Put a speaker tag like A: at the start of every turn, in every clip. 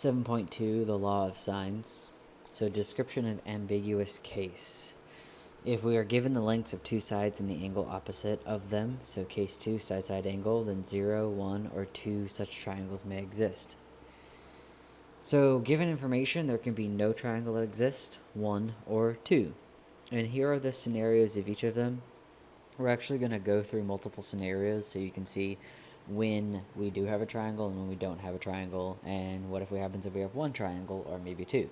A: 7.2, the law of signs. So description of ambiguous case. If we are given the lengths of two sides and the angle opposite of them, so case 2, side-side angle, then 0, 1, or 2 such triangles may exist. So given information, there can be no triangle that exists, 1 or 2. And here are the scenarios of each of them. We're actually going to go through multiple scenarios so you can see when we do have a triangle and when we don't have a triangle, and what happens if we have one triangle or maybe two.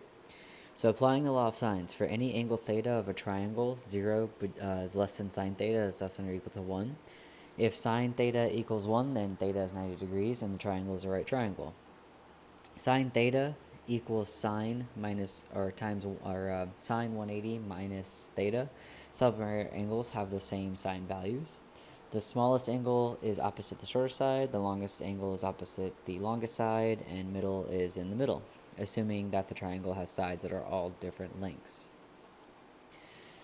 A: So applying the law of sines, for any angle theta of a triangle, 0 is less than sine theta is less than or equal to 1. If sine theta equals 1, then theta is 90 degrees and the triangle is a right triangle. Sine theta equals sine minus or times or sine 180 minus theta. Supplementary angles have the same sine values. The smallest angle is opposite the shorter side, the longest angle is opposite the longest side, and middle is in the middle, assuming that the triangle has sides that are all different lengths.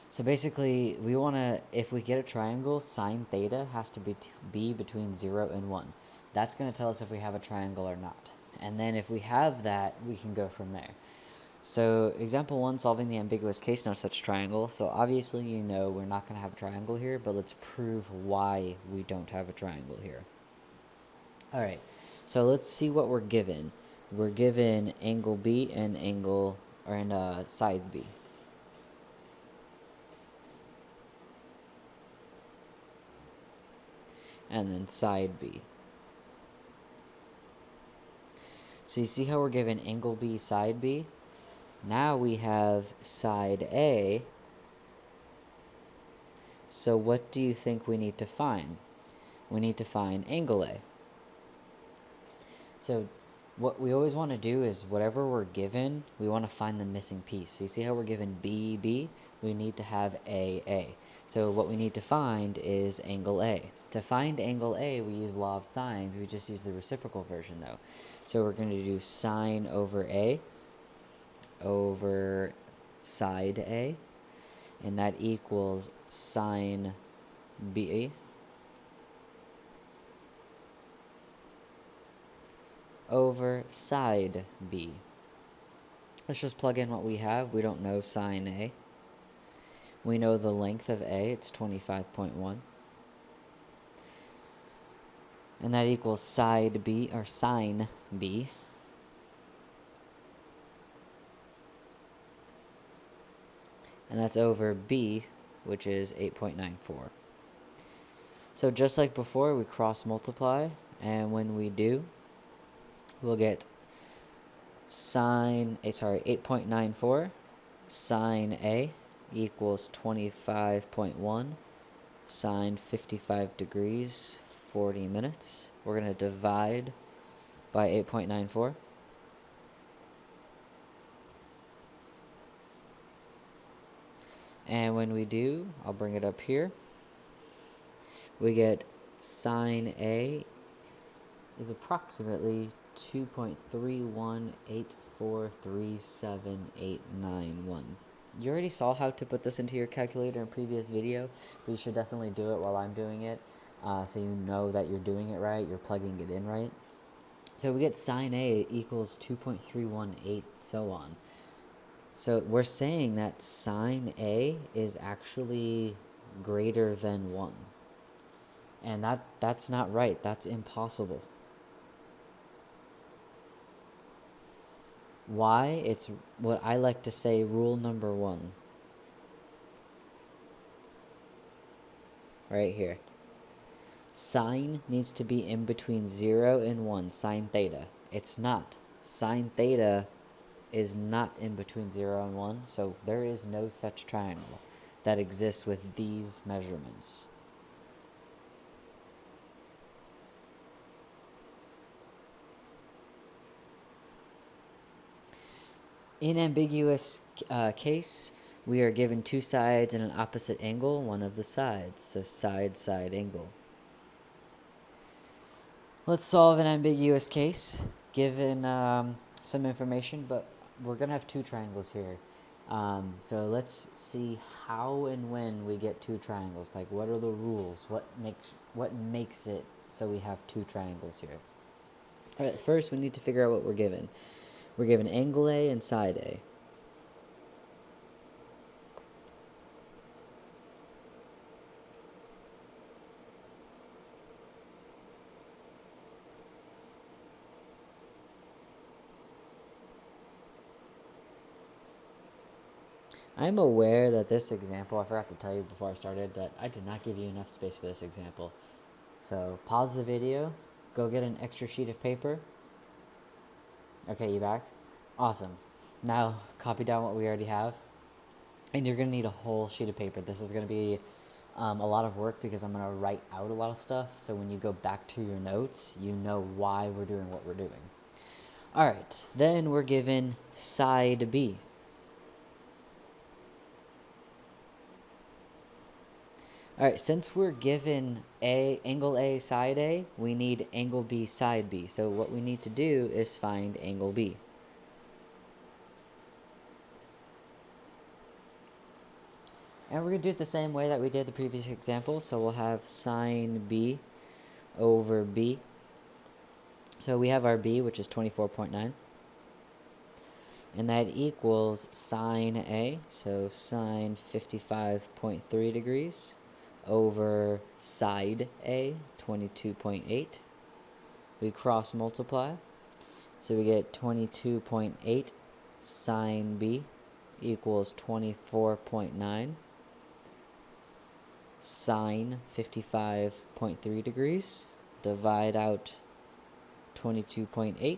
A: So basically, we want to, if we get a triangle, sine theta has to be between 0 and 1. That's going to tell us if we have a triangle or not. And then if we have that, we can go from there. So example 1, solving the ambiguous case, no such triangle. So obviously you know we're not going to have a triangle here, but let's prove why we don't have a triangle here. Alright, so let's see what we're given. We're given angle B and side B. And then side B. So you see how we're given angle B, side B? Now we have side A. So what do you think we need to find? We need to find angle A. So what we always want to do is whatever we're given, we want to find the missing piece. So you see how we're given B, B? We need to have A, A. So what we need to find is angle A. To find angle A, we use law of sines. We just use the reciprocal version though. So we're going to do sine over A over side A, and that equals sine B over side B. Let's just plug in what we have. We don't know sine A. We know the length of A, it's 25.1. And that equals side B, or sine B. And that's over B, which is 8.94. So just like before, we cross multiply, and when we do, we'll get 8.94 sine A equals 25.1 sine 55 degrees 40 minutes. We're going to divide by 8.94. And when we do, I'll bring it up here, we get sine A is approximately 2.318437891. You already saw how to put this into your calculator in a previous video, but you should definitely do it while I'm doing it, so you know that you're doing it right, you're plugging it in right. So we get sine A equals 2.318, so on. So we're saying that sine A is actually greater than 1. And that's not right. That's impossible. Why? It's what I like to say rule number 1. Right here. Sine needs to be in between 0 and 1, sine theta. It's not. Sine theta is not in between 0 and 1, so there is no such triangle that exists with these measurements. In ambiguous case, we are given two sides and an opposite angle, one of the sides, so side-side angle. Let's solve an ambiguous case, given some information, but we're going to have two triangles here. So let's see how and when we get two triangles. Like, what are the rules? What makes it so we have two triangles here? All right, first we need to figure out what we're given. We're given angle A and side A. I'm aware that this example, I forgot to tell you before I started that I did not give you enough space for this example. So pause the video, go get an extra sheet of paper. Okay, you back? Awesome. Now copy down what we already have. And you're going to need a whole sheet of paper. This is going to be a lot of work because I'm going to write out a lot of stuff. So when you go back to your notes, you know why we're doing what we're doing. All right, then we're given side B. All right, since we're given angle A side A, we need angle B side B. So what we need to do is find angle B. And we're going to do it the same way that we did the previous example. So we'll have sine B over B. So we have our B, which is 24.9. And that equals sine A, so sine 55.3 degrees, over side A, 22.8. We cross multiply, so we get 22.8 sine B equals 24.9 sine 55.3 degrees. Divide out 22.8.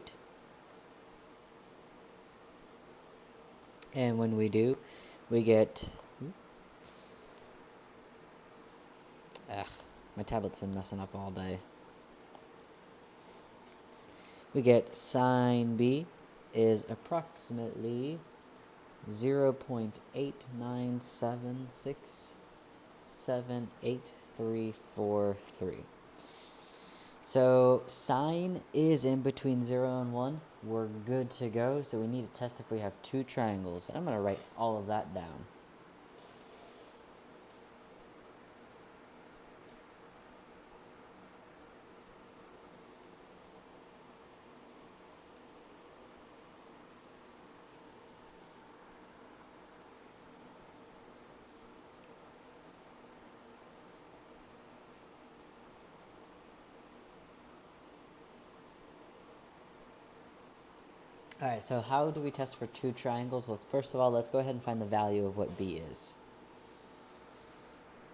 A: And when we do, we get... my tablet's been messing up all day. We get sine B is approximately 0.8976783343. So sine is in between 0 and 1. We're good to go. So we need to test if we have two triangles. I'm going to write all of that down. Alright, so how do we test for two triangles? Well, first of all, let's go ahead and find the value of what B is.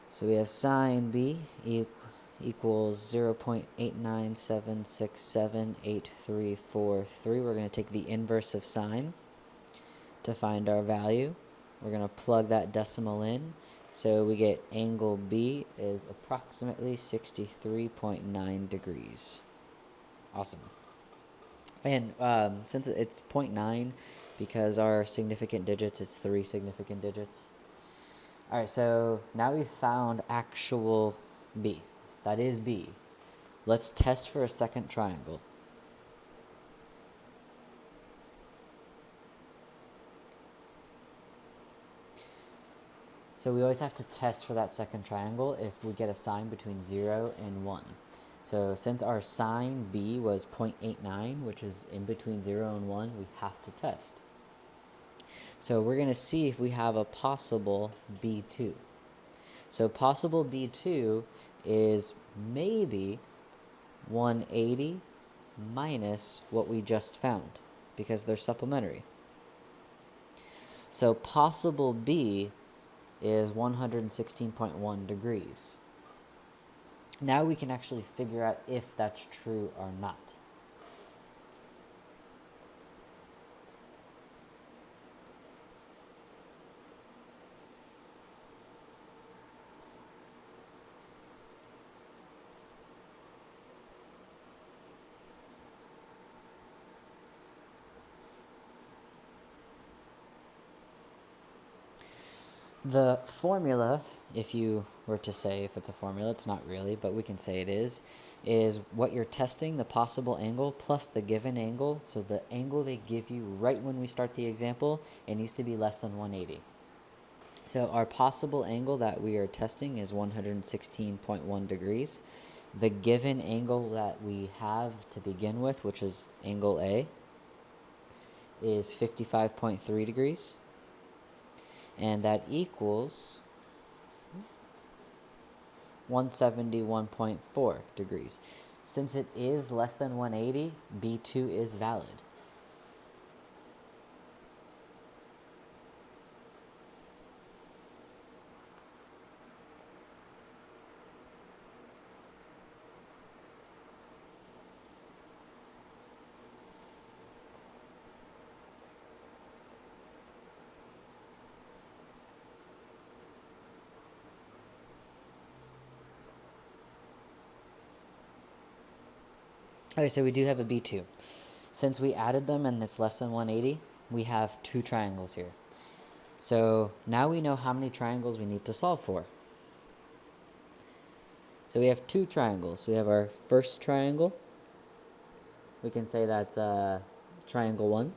A: So we have sine B equals 0.8976783343. We're going to take the inverse of sine to find our value. We're going to plug that decimal in. So we get angle B is approximately 63.9 degrees. Awesome. And since it's 0.9, because our significant digits, it's 3 significant digits. All right, so now we've found actual B. That is B. Let's test for a second triangle. So we always have to test for that second triangle if we get a sign between 0 and 1. So since our sine B was 0.89, which is in between 0 and 1, we have to test. So we're going to see if we have a possible B2. So possible B2 is maybe 180 minus what we just found, because they're supplementary. So possible B is 116.1 degrees. Now we can actually figure out if that's true or not. The formula, if you were to say if it's a formula, it's not really, but we can say it is what you're testing, the possible angle plus the given angle. So the angle they give you right when we start the example, it needs to be less than 180. So our possible angle that we are testing is 116.1 degrees. The given angle that we have to begin with, which is angle A, is 55.3 degrees. And that equals 171.4 degrees. Since it is less than 180, B2 is valid. Okay, so we do have a B2. Since we added them and it's less than 180, we have two triangles here. So now we know how many triangles we need to solve for. So we have two triangles. We have our first triangle. We can say that's triangle 1.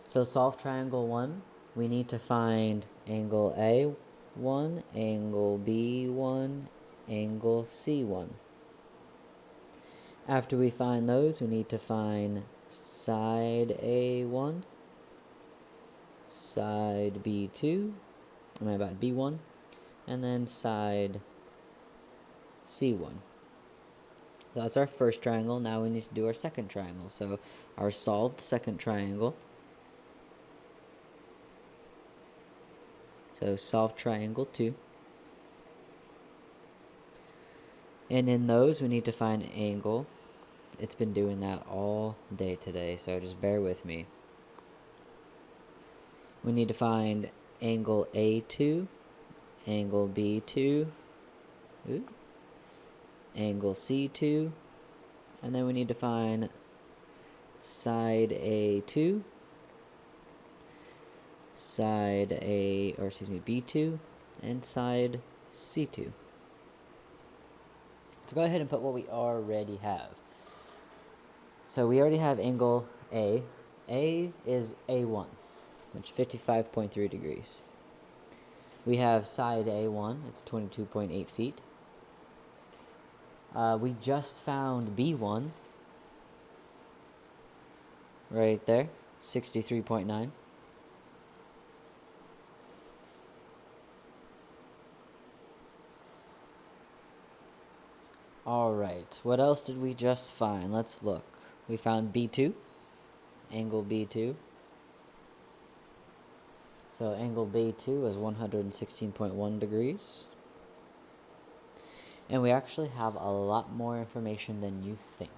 A: So solve triangle 1. We need to find angle A1, angle B1, angle C1. After we find those, we need to find side A1, side B2, B1, and then side C1. So that's our first triangle. Now we need to do our second triangle. So our solved second triangle. So solve triangle 2. And in those, we need to find an angle. It's been doing that all day today, so just bear with me. We need to find angle A2, angle B2, angle C2, and then we need to find side A2, B2, and side C2. Let's go ahead and put what we already have. So we already have angle A. A is A1, which is 55.3 degrees. We have side A1, it's 22.8 feet. We just found B1, right there, 63.9. Alright, what else did we just find? Let's look. We found B2, angle B2. So angle B2 is 116.1 degrees. And we actually have a lot more information than you think.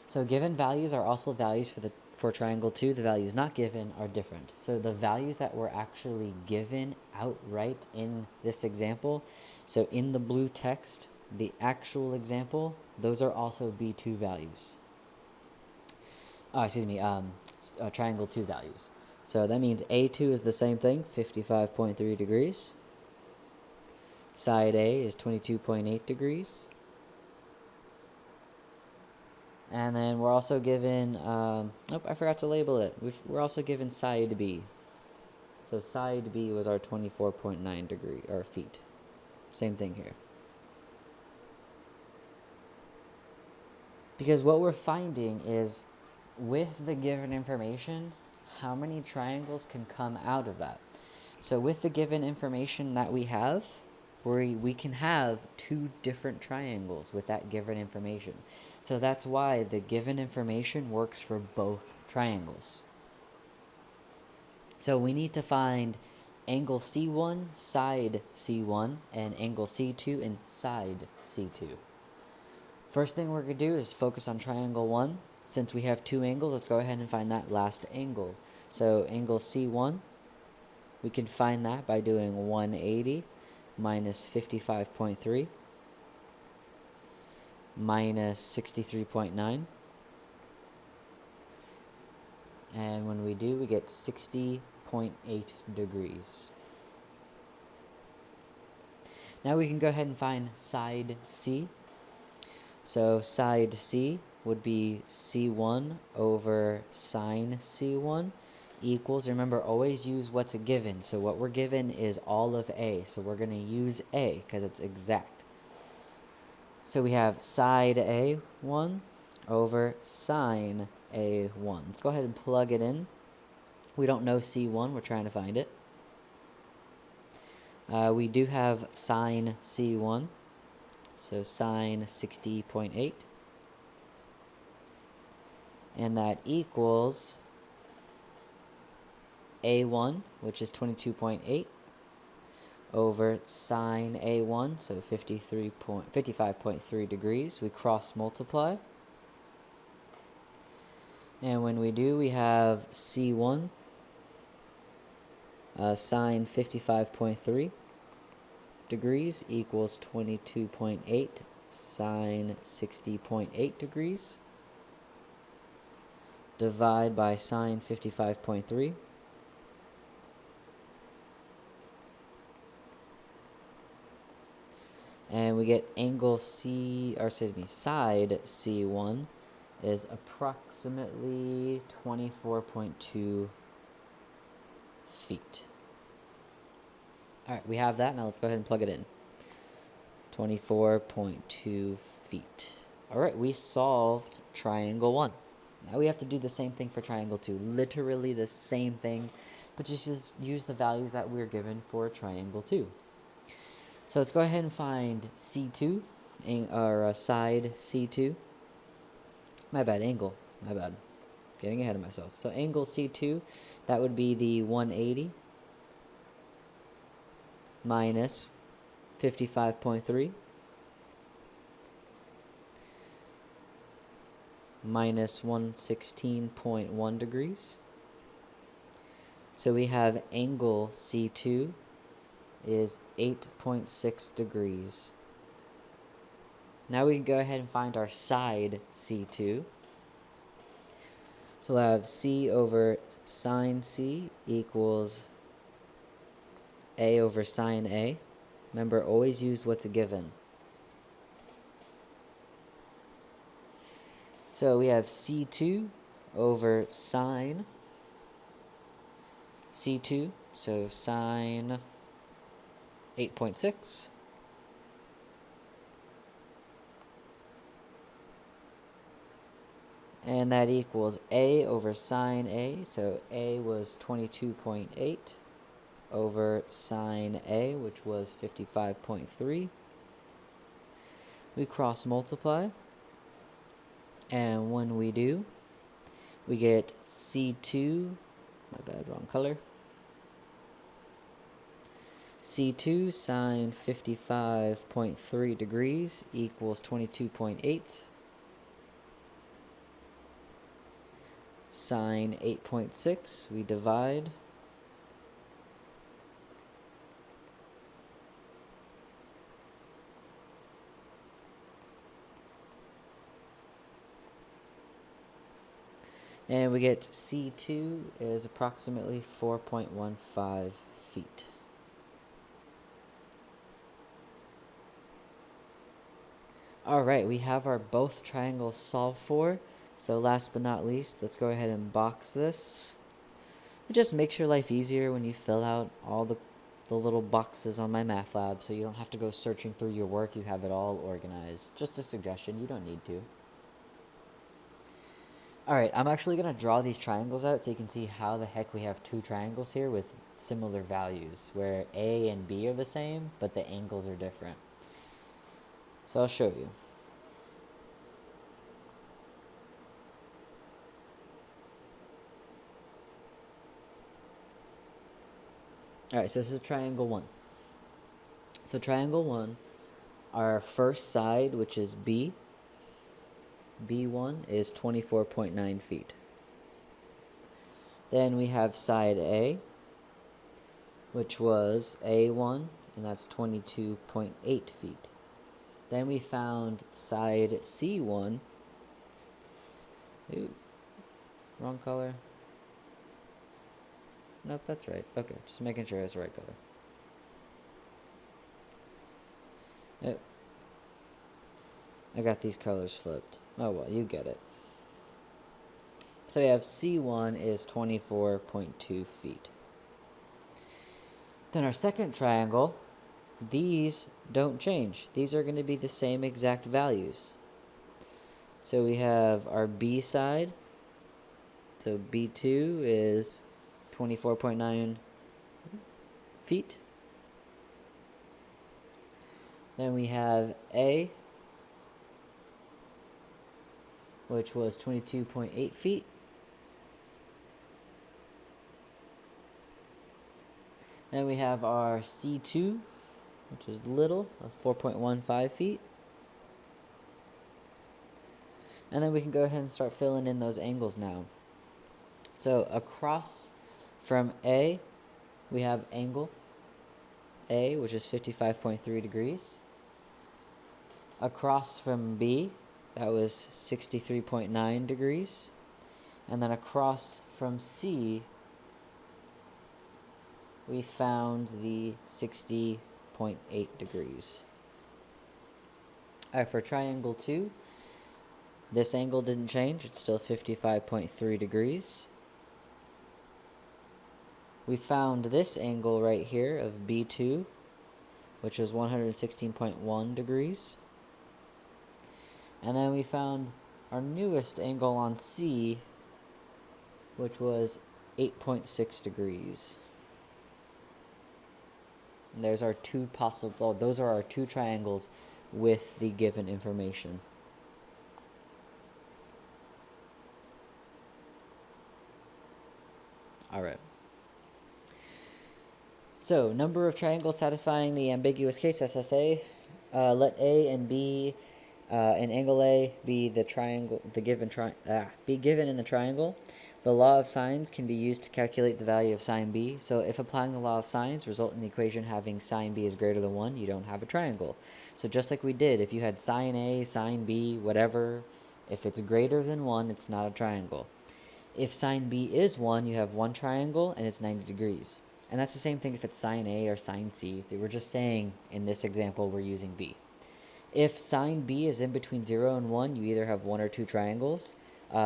A: So given values are also values for triangle 2. The values not given are different. So the values that were actually given outright in this example, so in the blue text, the actual example, those are also B2 values. Triangle 2 values. So that means A2 is the same thing, 55.3 degrees. Side A is 22.8 degrees. And then we're also given, I forgot to label it. We're also given side B. So side B was our 24.9 degree, or feet. Same thing here. Because what we're finding is, with the given information, how many triangles can come out of that. So with the given information that we have, we can have two different triangles with that given information. So that's why the given information works for both triangles. So we need to find angle C1, side C1, and angle C2 and side C2. First thing we're going to do is focus on triangle 1. Since we have two angles, let's go ahead and find that last angle. So angle C1, we can find that by doing 180 minus 55.3 minus 63.9. And when we do, we get 60.8 degrees. Now we can go ahead and find side C. So side C would be C1 over sine C1 equals, remember, always use what's given. So what we're given is all of A. So we're going to use A because it's exact. So we have side A1 over sine A1. Let's go ahead and plug it in. We don't know C1. We're trying to find it. We do have sine C1. So sine 60.8. And that equals A1, which is 22.8, over sine A1, so 55.3 degrees. We cross multiply. And when we do, we have C1, sine 55.3 degrees equals 22.8 sine 60.8 degrees. Divide by sine 55.3. And we get angle side C1 is approximately 24.2 feet. All right, we have that. Now let's go ahead and plug it in. 24.2 feet. All right, we solved triangle 1. Now we have to do the same thing for triangle 2. Literally the same thing, but just use the values that we're given for triangle 2. So let's go ahead and find C2, or side C2. My bad, angle. My bad. Getting ahead of myself. So angle C2, that would be the 180 minus 55.3 minus 116.1 degrees. So we have angle C2 is 8.6 degrees. Now we can go ahead and find our side C2. So we'll have C over sine C equals A over sine A. Remember, always use what's given. So we have C2 over sine C2, so sine 8.6. And that equals A over sine A, so A was 22.8 over sine A, which was 55.3. We cross multiply, and when we do, we get C2, my bad, wrong color. C2 sine 55.3 degrees equals 22.8 sine 8.6. We divide. And we get C2 is approximately 4.15 feet. Alright, we have our both triangles solved for. So last but not least, let's go ahead and box this. It just makes your life easier when you fill out all the little boxes on my math lab, so you don't have to go searching through your work. You have it all organized. Just a suggestion, you don't need to. Alright, I'm actually going to draw these triangles out so you can see how the heck we have two triangles here with similar values, where A and B are the same, but the angles are different. So I'll show you. Alright, so this is triangle 1. So triangle 1, our first side, which is B, B1 is 24.9 feet. Then we have side A, which was A1, and that's 22.8 feet. Then we found side C1. Ooh, wrong color. Nope, that's right. Okay, just making sure it's the right color. Yep. I got these colors flipped. Oh well, you get it. So we have C1 is 24.2 feet. Then our second triangle, these don't change. These are going to be the same exact values. So we have our B side. So B2 is 24.9 feet. Then we have A, which was 22.8 feet. Then we have our C2, which is little, of 4.15 feet. And then we can go ahead and start filling in those angles now. So across from A, we have angle A, which is 55.3 degrees. Across from B, that was 63.9 degrees. And then across from C, we found the 60.8 degrees. Alright, for triangle 2, this angle didn't change. It's still 55.3 degrees. We found this angle right here of B2, which is 116.1 degrees. And then we found our newest angle on C, which was 8.6 degrees. And there's our two possible, those are our two triangles with the given information. Alright. So, number of triangles satisfying the ambiguous case SSA. Let A and B and angle A be the triangle, be given in the triangle. The law of sines can be used to calculate the value of sine B. So if applying the law of sines result in the equation having sine B is greater than 1, you don't have a triangle. So just like we did, if you had sine A, sine B, whatever, if it's greater than 1, it's not a triangle. If sine B is 1, you have one triangle and it's 90 degrees. And that's the same thing if it's sine A or sine C. We're just saying in this example we're using B. If sine B is in between 0 and 1, you either have one or two triangles.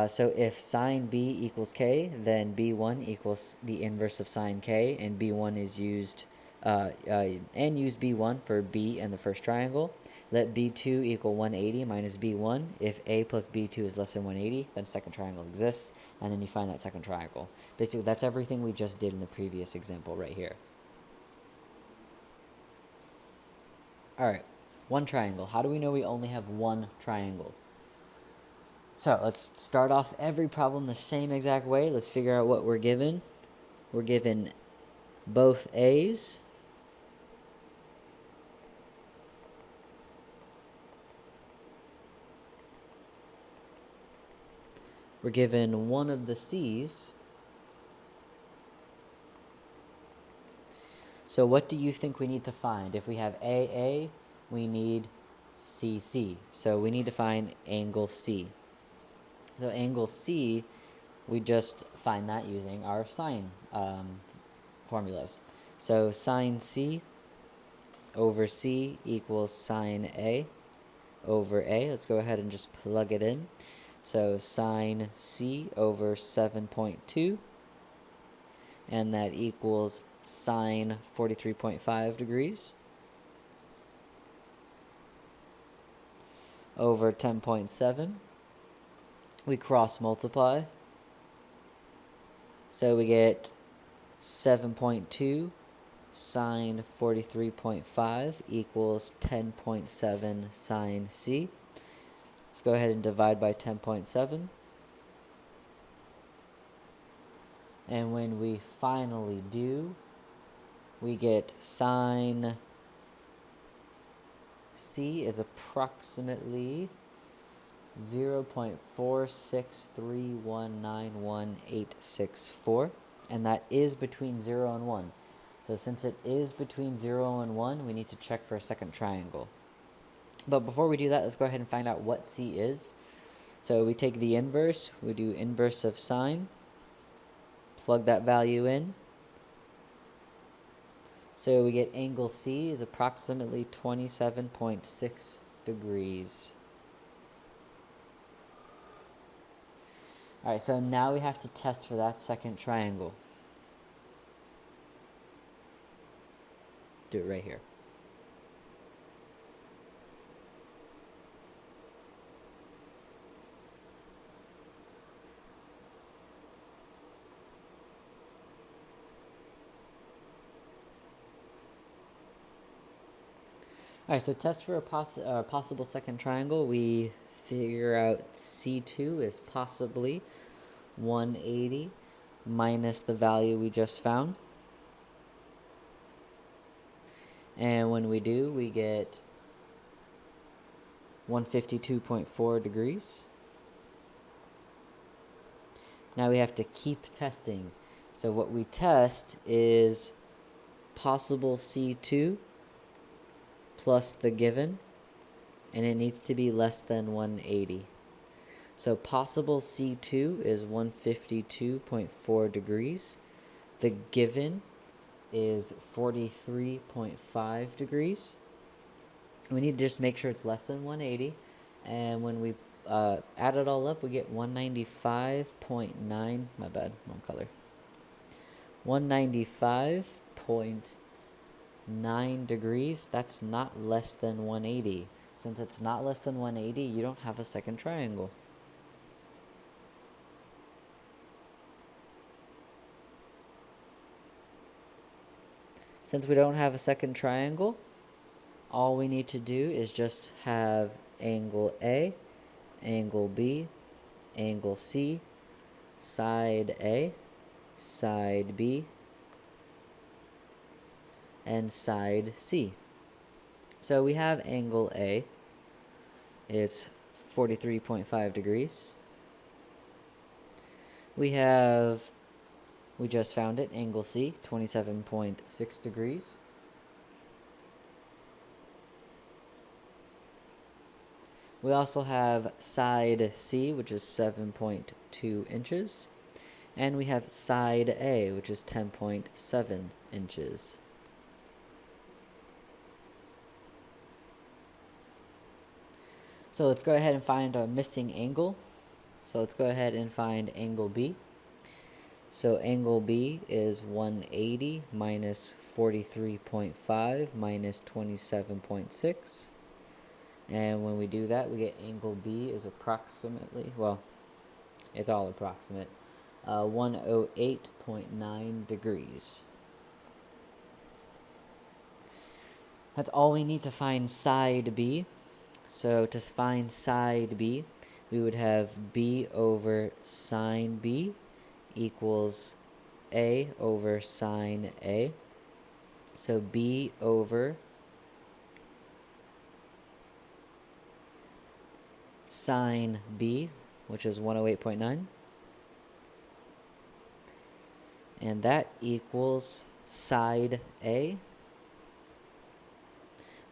A: So if sine B equals K, then B1 equals the inverse of sine K, and B1 is used, and use B1 for B and the first triangle. Let B2 equal 180 minus B1. If A plus B2 is less than 180, then second triangle exists, and then you find that second triangle. Basically, that's everything we just did in the previous example right here. Alright, one triangle. How do we know we only have one triangle? So let's start off every problem the same exact way. Let's figure out what we're given. We're given both A's. We're given one of the C's. So what do you think we need to find? If we have AA, we need CC. So we need to find angle C. So angle C, we just find that using our sine formulas. So sine C over C equals sine A over A. Let's go ahead and just plug it in. So sine C over 7.2, and that equals sine 43.5 degrees over 10.7. We cross multiply, so we get 7.2 sine 43.5 equals 10.7 sine C. Let's go ahead and divide by 10.7. And when we finally do, we get sine C is approximately 0.463191864, and that is between 0 and 1. So since it is between 0 and 1, we need to check for a second triangle. But before we do that, let's go ahead and find out what C is. So we take the inverse, we do inverse of sine, plug that value in. So we get angle C is approximately 27.6 degrees. Alright, so now we have to test for that second triangle. Do it right here. Alright, so test for a possible second triangle. We figure out C2 is possibly 180 minus the value we just found. And when we do, we get 152.4 degrees. Now we have to keep testing. So what we test is possible C2 plus the given, and it needs to be less than 180. So possible C2 is 152.4 degrees. The given is 43.5 degrees. We need to just make sure it's less than 180. And when we add it all up, we get 195.9, my bad, wrong color. 195.9 degrees. That's not less than 180. Since it's not less than 180, you don't have a second triangle. Since we don't have a second triangle, all we need to do is just have angle A, angle B, angle C, side A, side B, and side C. So we have angle A. It's 43.5 degrees. We just found it, angle C, 27.6 degrees. We also have side C, which is 7.2 inches. And we have side A, which is 10.7 inches. So let's go ahead and find our missing angle. So let's go ahead and find angle B. So angle B is 180 minus 43.5 minus 27.6. And when we do that, we get angle B is approximately, well, it's all approximate, 108.9 degrees. That's all we need to find side B. So to find side B, we would have B over sine B equals A over sine A. So B over sine B, which is 108.9. And that equals side A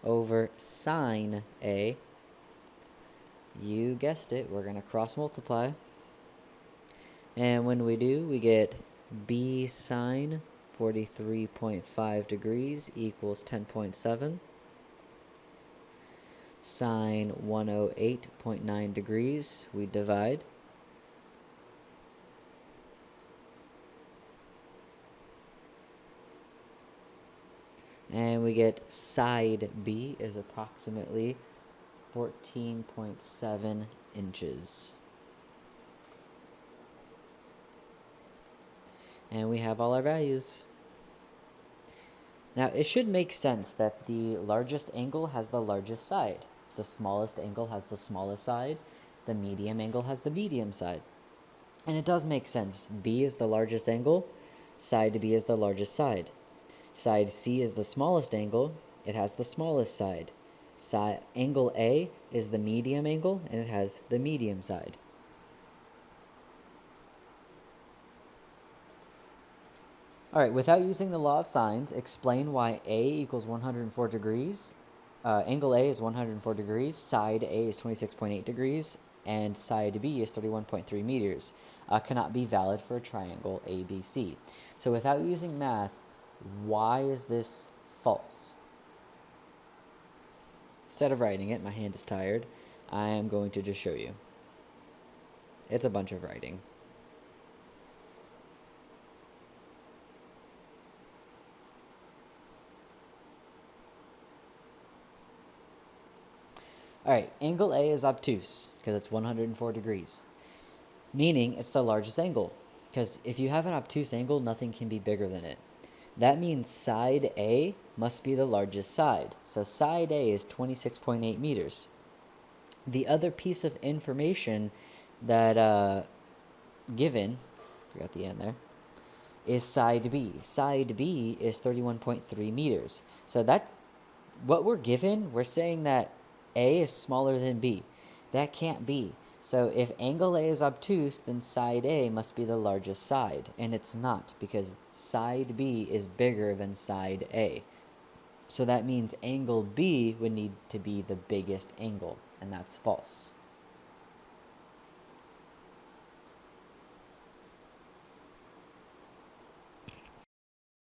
A: over sine A. You guessed it, we're going to cross multiply. And when we do, we get B sine 43.5 degrees equals 10.7. Sine 108.9 degrees, we divide. And we get side B is approximately 14.7 inches. And we have all our values. Now, it should make sense that the largest angle has the largest side. The smallest angle has the smallest side. The medium angle has the medium side. And it does make sense. B is the largest angle. Side B is the largest side. Side C is the smallest angle. It has the smallest side. Angle A is the medium angle, and it has the medium side. All right, without using the law of sines, explain why A equals 104 degrees. Angle A is 104 degrees, side A is 26.8 degrees, and side B is 31.3 meters. Cannot be valid for a triangle ABC. So without using math, why is this false? Instead of writing it, my hand is tired, I am going to just show you. It's a bunch of writing. All right, angle A is obtuse because it's 104 degrees, meaning it's the largest angle. Because if you have an obtuse angle, nothing can be bigger than it. That means side A must be the largest side. So side A is 26.8 meters. The other piece of information that given, forgot the end there, is side B. Side B is 31.3 meters. So that, what we're given, we're saying that A is smaller than B. That can't be. So if angle A is obtuse, then side A must be the largest side. And it's not, because side B is bigger than side A. So that means angle B would need to be the biggest angle, and that's false.